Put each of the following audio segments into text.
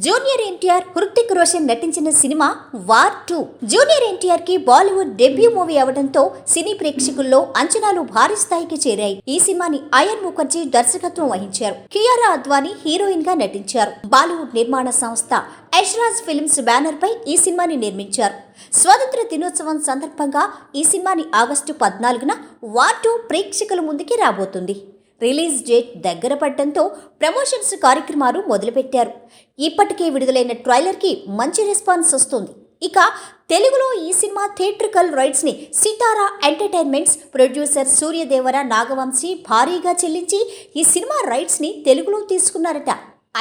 Junior NTR, Hrithik Roshan నటించిన cinema war 2. Junior NTR కి Bollywood debut movie అవడంతో సినీ ప్రేక్షకుల్లో అంచనాలు భారీ స్థాయికి చేరాయి. ఈ సినిమాని అయాన్ ముఖర్జీ దర్శకత్వం వహించారు. కియారా అద్వానీ హీరోయిన్ గా నటించారు. బాలీవుడ్ నిర్మాణ సంస్థ యష్రాజ్ ఫిల్మ్స్ బ్యానర్ పై ఈ సినిమాని నిర్మించారు. స్వాతంత్ర దినోత్సవం సందర్భంగా ఈ సినిమాని ఆగస్టు 14న వార్ 2 ప్రేక్షకుల ముందుకి రాబోతుంది. రిలీజ్ డేట్ దగ్గర పడటంతో ప్రమోషన్స్ కార్యక్రమాలు మొదలుపెట్టారు. ఇప్పటికే విడుదలైన ట్రైలర్కి మంచి రెస్పాన్స్ వస్తుంది. ఇక తెలుగులో ఈ సినిమా థియేట్రికల్ రైట్స్ ని సితారా ఎంటర్టైన్మెంట్స్ ప్రొడ్యూసర్ సూర్యదేవర నాగవంశీ భారీగా చెల్లించి ఈ సినిమా రైట్స్ ని తెలుగులో తీసుకున్నారట.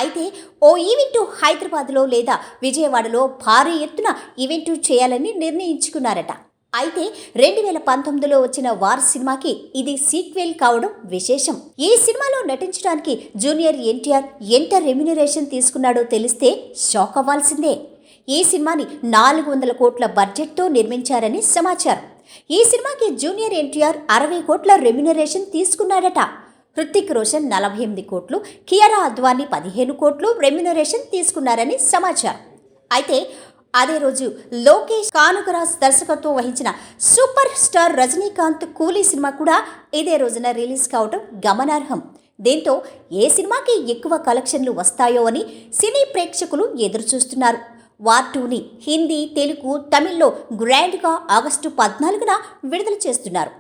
అయితే ఓ ఈవెంట్ హైదరాబాద్లో లేదా విజయవాడలో భారీ ఎత్తున ఈవెంట్ చేయాలని నిర్ణయించుకున్నారట. అయితే 2019లో వచ్చిన వార్ సినిమాకి ఇది సీక్వెల్ కావడం విశేషం. ఈ సినిమాలో నటించడానికి జూనియర్ ఎన్టీఆర్ ఎంత రెమ్యునరేషన్ తీసుకున్నాడో తెలిస్తే షాక్ అవ్వాల్సిందే. ఈ సినిమాని 400 కోట్ల బడ్జెట్తో నిర్మించారని సమాచారం. ఈ సినిమాకి జూనియర్ ఎన్టీఆర్ 60 కోట్ల రెమ్యునరేషన్ తీసుకున్నాడట. హృతిక్ రోషన్ 48 కోట్లు, కియారా అద్వానీ 15 కోట్లు రెమ్యునరేషన్ తీసుకున్నారని సమాచారం. అయితే అదే రోజు లోకేష్ కానుకరాజ్ దర్శకత్వం వహించిన సూపర్ స్టార్ రజనీకాంత్ కూలీ సినిమా కూడా ఇదే రోజున రిలీజ్ కావడం గమనార్హం. దీంతో ఏ సినిమాకి ఎక్కువ కలెక్షన్లు వస్తాయో అని సినీ ప్రేక్షకులు ఎదురుచూస్తున్నారు. వార్ 2ని హిందీ, తెలుగు, తమిళ్లో గ్రాండ్గా ఆగస్టు 14న విడుదల చేస్తున్నారు.